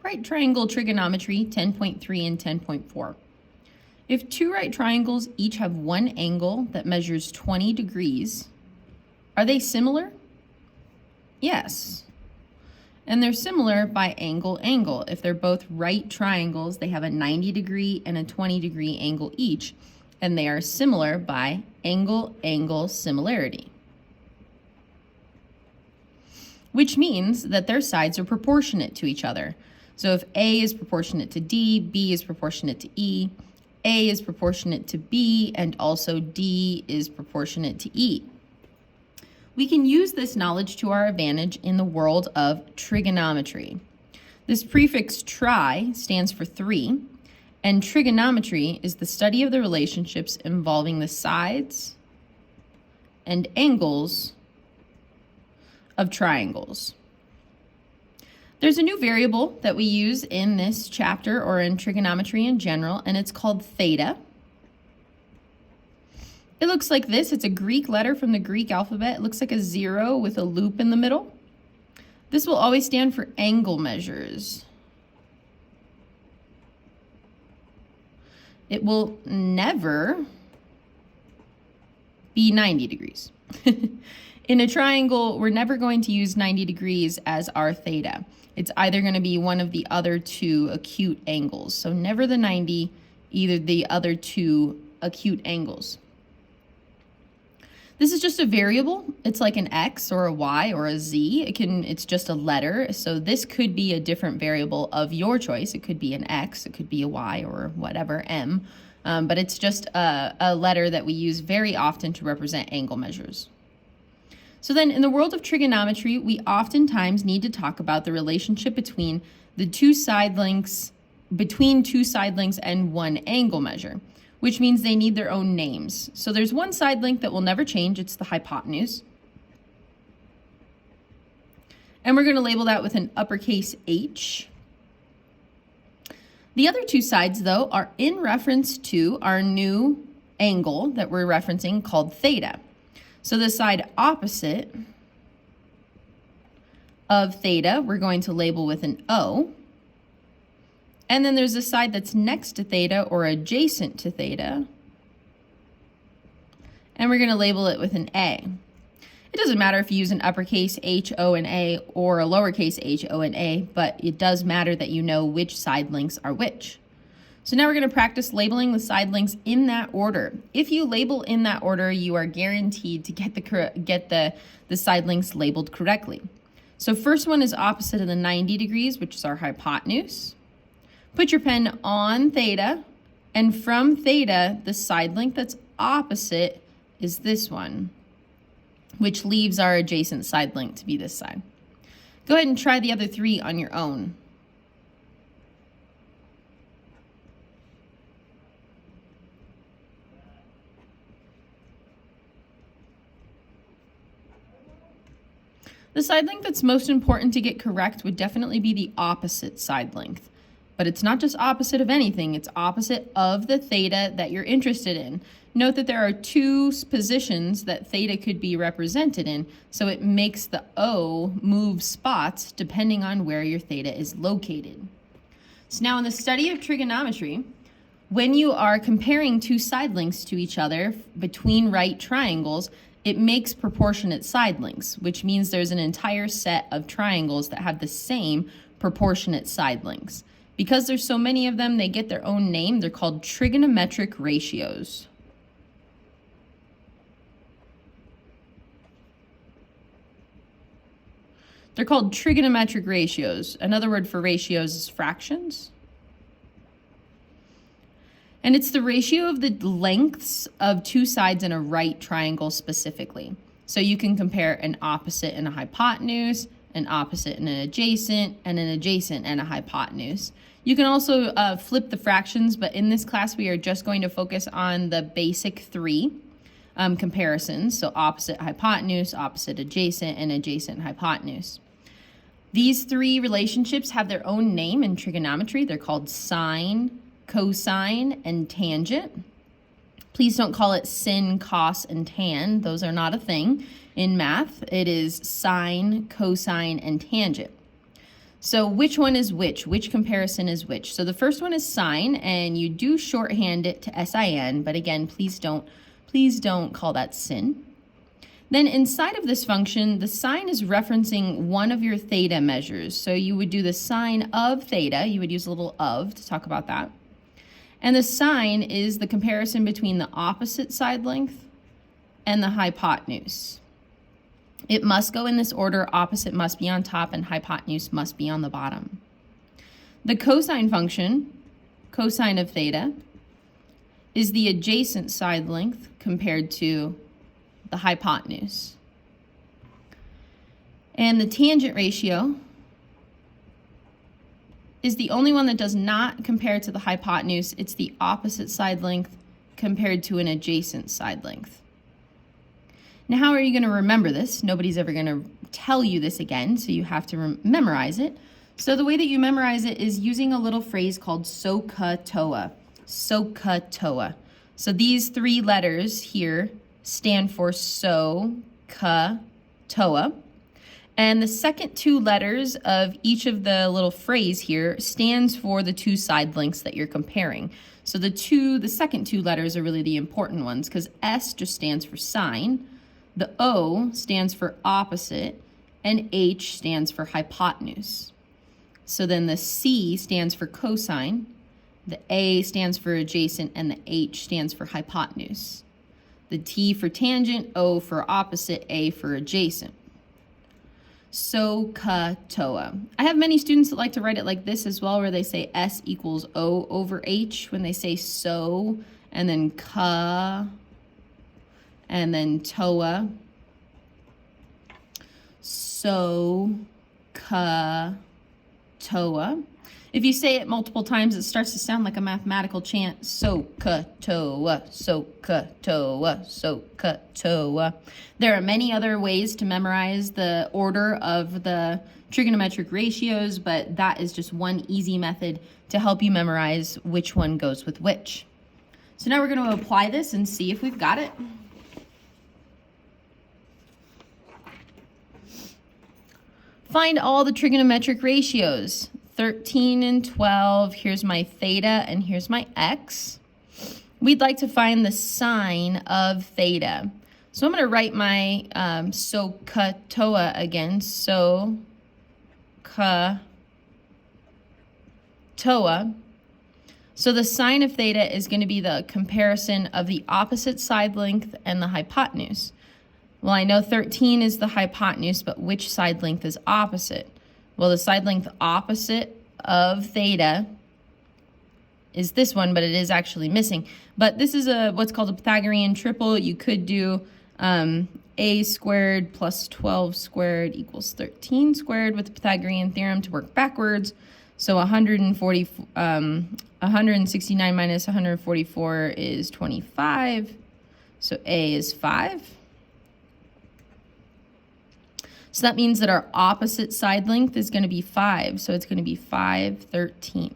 Right triangle trigonometry 10.3 and 10.4. If two right triangles each have one angle that measures 20 degrees, are they similar? Yes. And they're similar by angle. If they're both right triangles, they have a 90 degree and a 20 degree angle each, and they are similar by angle similarity, which means that their sides are proportionate to each other. So if A is proportionate to D, B is proportionate to E, A is proportionate to B, and also D is proportionate to E. We can use this knowledge to our advantage in the world of trigonometry. This prefix tri stands for 3, and trigonometry is the study of the relationships involving the sides and angles of triangles. There's a new variable that we use in this chapter or in trigonometry in general, and it's called theta. It looks like this. It's a Greek letter from the Greek alphabet. It looks like a 0 with a loop in the middle. This will always stand for angle measures. It will never be 90 degrees. In a triangle, we're never going to use 90 degrees as our theta. It's either going to be one of the other two acute angles. So never the 90, either the other two acute angles. This is just a variable. It's like an X or a Y or a Z. It's just a letter. So this could be a different variable of your choice. It could be an X, it could be a Y or whatever, M. But it's just a letter that we use very often to represent angle measures. So then in the world of trigonometry, we oftentimes need to talk about the relationship between the two side lengths, and one angle measure, which means they need their own names. So there's one side length that will never change. It's the hypotenuse. And we're going to label that with an uppercase H. The other two sides, though, are in reference to our new angle that we're referencing called theta. So the side opposite of theta, we're going to label with an O. And then there's a side that's next to theta or adjacent to theta. And we're going to label it with an A. It doesn't matter if you use an uppercase H, O, and A or a lowercase h, O, and A, but it does matter that you know which side lengths are which. So now we're going to practice labeling the side lengths in that order. If you label in that order, you are guaranteed to get the side lengths labeled correctly. So first one is opposite of the 90 degrees, which is our hypotenuse. Put your pen on theta, and from theta, the side length that's opposite is this one, which leaves our adjacent side length to be this side. Go ahead and try the other three on your own. The side length that's most important to get correct would definitely be the opposite side length. But it's not just opposite of anything, it's opposite of the theta that you're interested in. Note that there are two positions that theta could be represented in, so it makes the O move spots depending on where your theta is located. So now in the study of trigonometry, when you are comparing two side lengths to each other between right triangles, it makes proportionate side lengths, which means there's an entire set of triangles that have the same proportionate side lengths. Because there's so many of them, they get their own name. They're called trigonometric ratios. They're called trigonometric ratios. Another word for ratios is fractions. And it's the ratio of the lengths of two sides in a right triangle specifically. So you can compare an opposite and a hypotenuse, an opposite and an adjacent and a hypotenuse. You can also flip the fractions, but in this class we are just going to focus on the basic three comparisons. So opposite hypotenuse, opposite adjacent, and adjacent hypotenuse. These three relationships have their own name in trigonometry. They're called sine, cosine, and tangent. Please don't call it sin, cos, and tan. Those are not a thing in math. It is sine, cosine, and tangent. So which one is which? Which comparison is which? So the first one is sine, and you do shorthand it to SIN, but again, please don't call that sin. Then inside of this function, the sine is referencing one of your theta measures. So you would do the sine of theta. You would use a little of to talk about that. And the sine is the comparison between the opposite side length and the hypotenuse. It must go in this order. Opposite must be on top and hypotenuse must be on the bottom. The cosine function, cosine of theta, is the adjacent side length compared to the hypotenuse. And the tangent ratio is the only one that does not compare to the hypotenuse. It's the opposite side length compared to an adjacent side length. Now, how are you going to remember this? Nobody's ever going to tell you this again, so you have to memorize it. So the way that you memorize it is using a little phrase called SOHCAHTOA. SOHCAHTOA. So these three letters here stand for SOHCAHTOA. And the second two letters of each of the little phrase here stands for the two side lengths that you're comparing. So the second two letters are really the important ones, because S just stands for sine, the O stands for opposite, and H stands for hypotenuse. So then the C stands for cosine, the A stands for adjacent, and the H stands for hypotenuse. The T for tangent, O for opposite, A for adjacent. SOHCAHTOA. I have many students that like to write it like this as well, where they say S equals O over H when they say so, and then ka, and then toa. SOHCAHTOA. If you say it multiple times, it starts to sound like a mathematical chant. SOHCAHTOA, SOHCAHTOA, SOHCAHTOA. There are many other ways to memorize the order of the trigonometric ratios, but that is just one easy method to help you memorize which one goes with which. So now we're going to apply this and see if we've got it. Find all the trigonometric ratios. 13 and 12, here's my theta and here's my x. We'd like to find the sine of theta. So I'm going to write my SOHCAHTOA again. SOHCAHTOA. So the sine of theta is going to be the comparison of the opposite side length and the hypotenuse. Well, I know 13 is the hypotenuse, but which side length is opposite? Well, the side length opposite of theta is this one, but it is actually missing. But this is what's called a Pythagorean triple. You could do a squared plus 12 squared equals 13 squared with the Pythagorean theorem to work backwards. So 169 minus 144 is 25. So A is 5. So that means that our opposite side length is going to be 5. So it's going to be 5/13.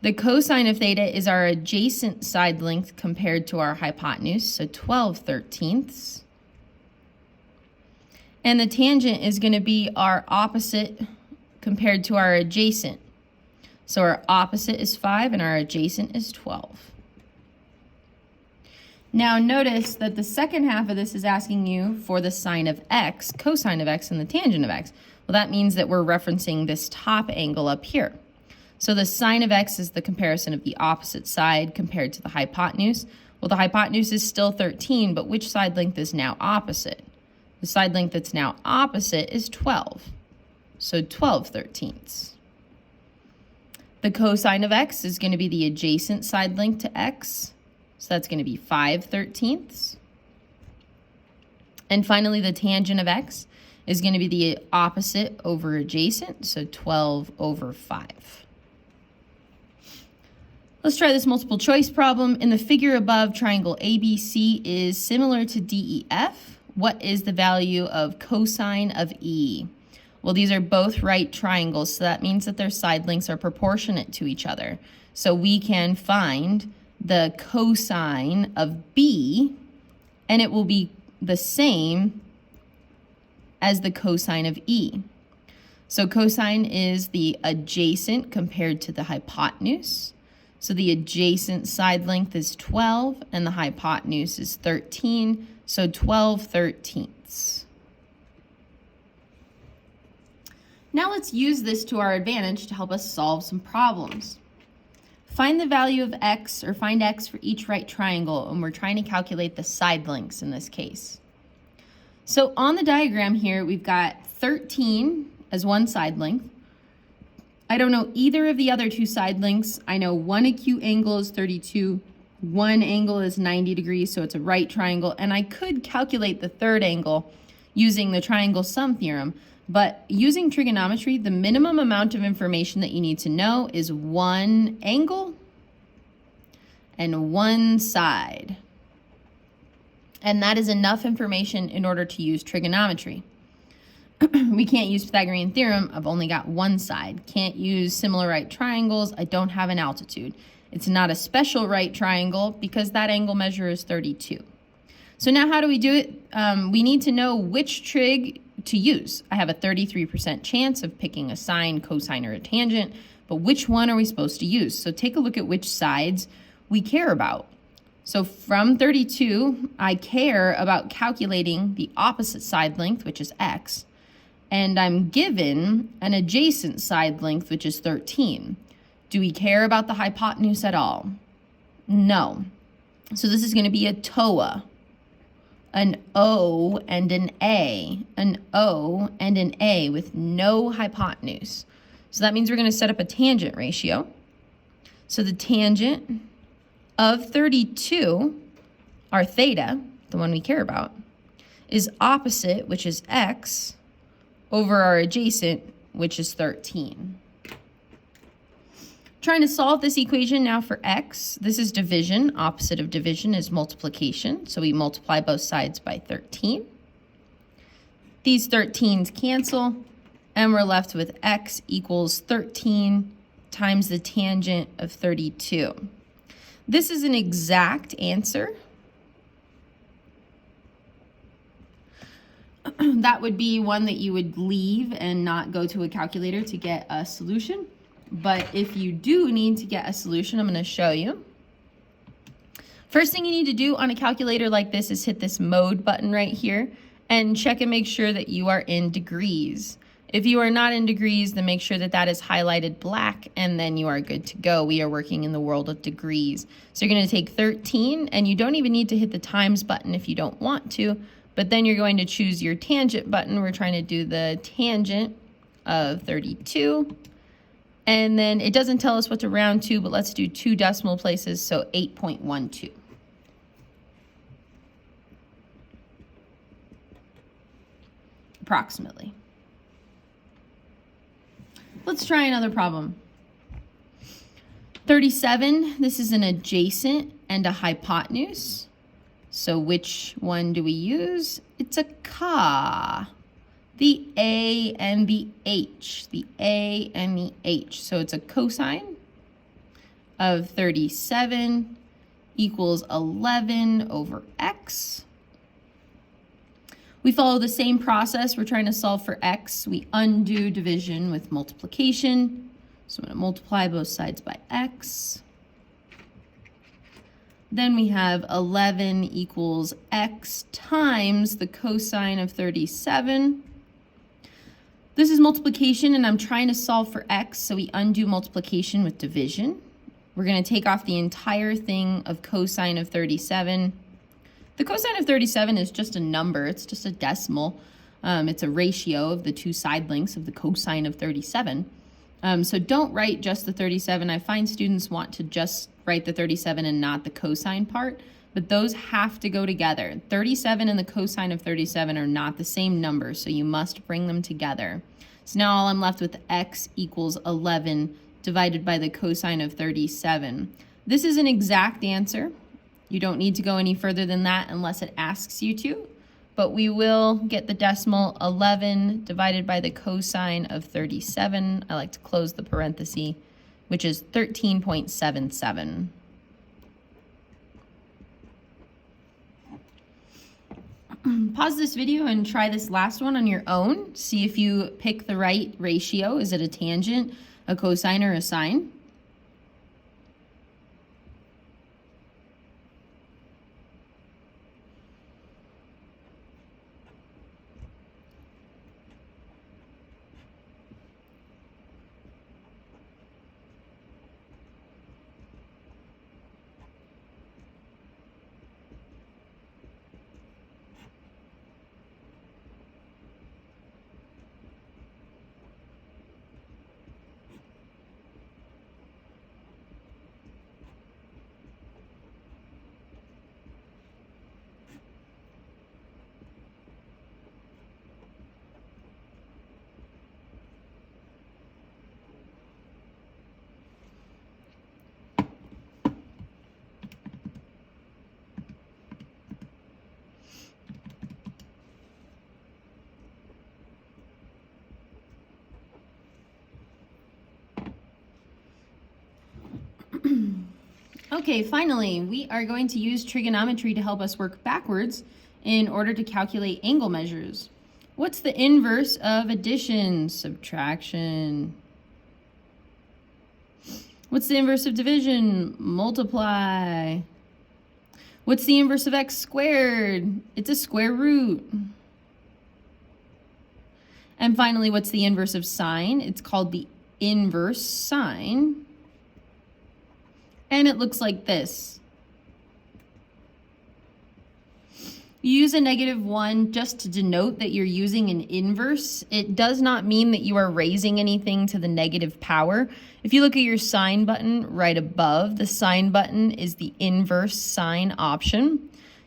The cosine of theta is our adjacent side length compared to our hypotenuse, so 12/13. And the tangent is going to be our opposite compared to our adjacent. So our opposite is 5 and our adjacent is 12. Now notice that the second half of this is asking you for the sine of x, cosine of x, and the tangent of x. Well, that means that we're referencing this top angle up here. So the sine of x is the comparison of the opposite side compared to the hypotenuse. Well, the hypotenuse is still 13, but which side length is now opposite? The side length that's now opposite is 12. So 12/13. The cosine of x is going to be the adjacent side length to x. So that's going to be 5/13. And finally, the tangent of x is going to be the opposite over adjacent, so 12/5. Let's try this multiple choice problem. In the figure above, triangle ABC is similar to DEF. What is the value of cosine of E? Well, these are both right triangles, so that means that their side lengths are proportionate to each other. So we can find the cosine of B, and it will be the same as the cosine of E. So cosine is the adjacent compared to the hypotenuse. So the adjacent side length is 12 and the hypotenuse is 13, so 12/13. Now let's use this to our advantage to help us solve some problems. Find the value of x, or find x for each right triangle, and we're trying to calculate the side lengths in this case. So on the diagram here, we've got 13 as one side length. I don't know either of the other two side lengths. I know one acute angle is 32, one angle is 90 degrees, so it's a right triangle, and I could calculate the third angle using the triangle sum theorem, but using trigonometry, the minimum amount of information that you need to know is one angle and one side. And that is enough information in order to use trigonometry. We can't use Pythagorean theorem. I've only got one side. Can't use similar right triangles. I don't have an altitude. It's not a special right triangle because that angle measure is 32. So now how do we do it? We need to know which trig to use. I have a 33% chance of picking a sine, cosine, or a tangent, but which one are we supposed to use? So take a look at which sides we care about. So from 32, I care about calculating the opposite side length, which is x, and I'm given an adjacent side length, which is 13. Do we care about the hypotenuse at all? No. So this is going to be a TOA, an O and an A, an O and an A with no hypotenuse. So that means we're going to set up a tangent ratio. So the tangent of 32, our theta, the one we care about, is opposite, which is x, over our adjacent, which is 13. Trying to solve this equation now for x. This is division. Opposite of division is multiplication. So we multiply both sides by 13. These 13s cancel, and we're left with x equals 13 times the tangent of 32. This is an exact answer. That would be one that you would leave and not go to a calculator to get a solution. But if you do need to get a solution, I'm going to show you. First thing you need to do on a calculator like this is hit this mode button right here and check and make sure that you are in degrees. If you are not in degrees, then make sure that that is highlighted black, and then you are good to go. We are working in the world of degrees. So you're going to take 13, and you don't even need to hit the times button if you don't want to, but then you're going to choose your tangent button. We're trying to do the tangent of 32. And then it doesn't tell us what to round to, but let's do 2 decimal places, so 8.12. Approximately. Let's try another problem. 37, this is an adjacent and a hypotenuse. So which one do we use? It's a ka. The A and the H. The A and the H. So it's a cosine of 37 equals 11 over x. We follow the same process. We're trying to solve for x. We undo division with multiplication. So I'm going to multiply both sides by x. Then we have 11 equals x times the cosine of 37. This is multiplication, and I'm trying to solve for x, so we undo multiplication with division. We're going to take off the entire thing of cosine of 37. The cosine of 37 is just a number. It's just a decimal. It's a ratio of the two side lengths of the cosine of 37. So don't write just the 37. I find students want to just write the 37 and not the cosine part, but those have to go together. 37 and the cosine of 37 are not the same number, so you must bring them together. So now all I'm left with x equals 11 divided by the cosine of 37. This is an exact answer. You don't need to go any further than that unless it asks you to, but we will get the decimal 11 divided by the cosine of 37. I like to close the parenthesis, which is 13.77. Pause this video and try this last one on your own. See if you pick the right ratio. Is it a tangent, a cosine, or a sine? Okay, finally, we are going to use trigonometry to help us work backwards in order to calculate angle measures. What's the inverse of addition? Subtraction. What's the inverse of division? Multiply. What's the inverse of x squared? It's a square root. And finally, what's the inverse of sine? It's called the inverse sine. And it looks like this. You use a -1 just to denote that you're using an inverse. It does not mean that you are raising anything to the negative power. If you look at your sine button right above, the sine button is the inverse sine option.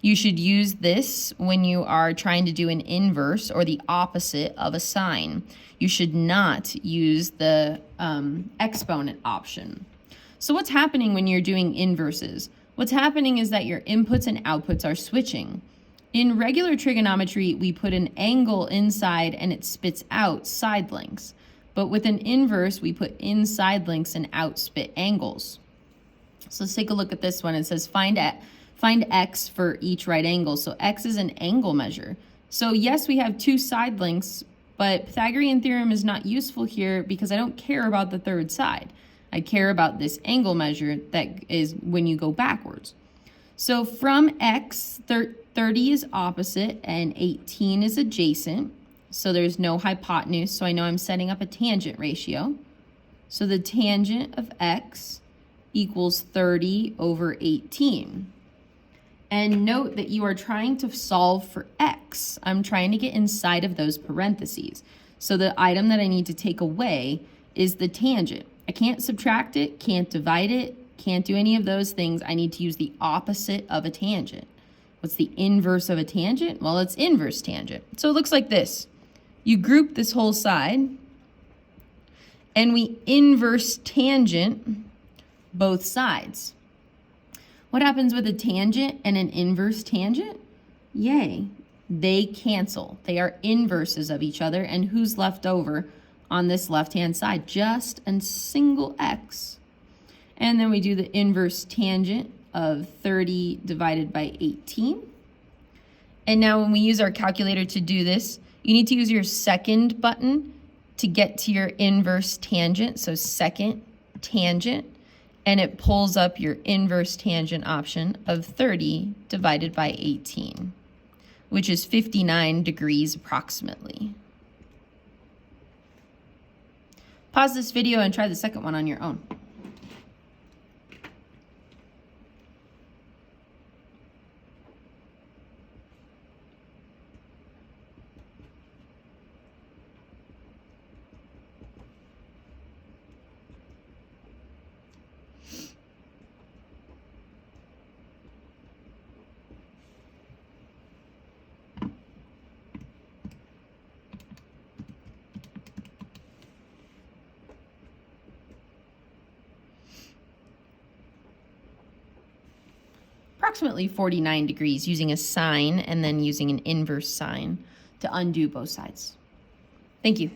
You should use this when you are trying to do an inverse or the opposite of a sine. You should not use the exponent option. So what's happening when you're doing inverses? What's happening is that your inputs and outputs are switching. In regular trigonometry, we put an angle inside and it spits out side lengths. But with an inverse, we put in side lengths and out spit angles. So let's take a look at this one. It says find x for each right angle. So x is an angle measure. So yes, we have two side lengths, but Pythagorean theorem is not useful here because I don't care about the third side. I care about this angle measure that is when you go backwards. So from x, 30 is opposite and 18 is adjacent. So there's no hypotenuse, so I know I'm setting up a tangent ratio. So the tangent of x equals 30 over 18. And note that you are trying to solve for x. I'm trying to get inside of those parentheses. So the item that I need to take away is the tangent. I can't subtract it, can't divide it, can't do any of those things. I need to use the opposite of a tangent. What's the inverse of a tangent? Well, it's inverse tangent. So it looks like this. You group this whole side, and we inverse tangent both sides. What happens with a tangent and an inverse tangent? Yay, they cancel. They are inverses of each other, and who's left over on this left-hand side? Just a single x. And then we do the inverse tangent of 30 divided by 18. And now when we use our calculator to do this, you need to use your second button to get to your inverse tangent. So second tangent, and it pulls up your inverse tangent option of 30 divided by 18, which is 59 degrees approximately. Pause this video and try the second one on your own. Approximately 49 degrees using a sine and then using an inverse sine to undo both sides. Thank you.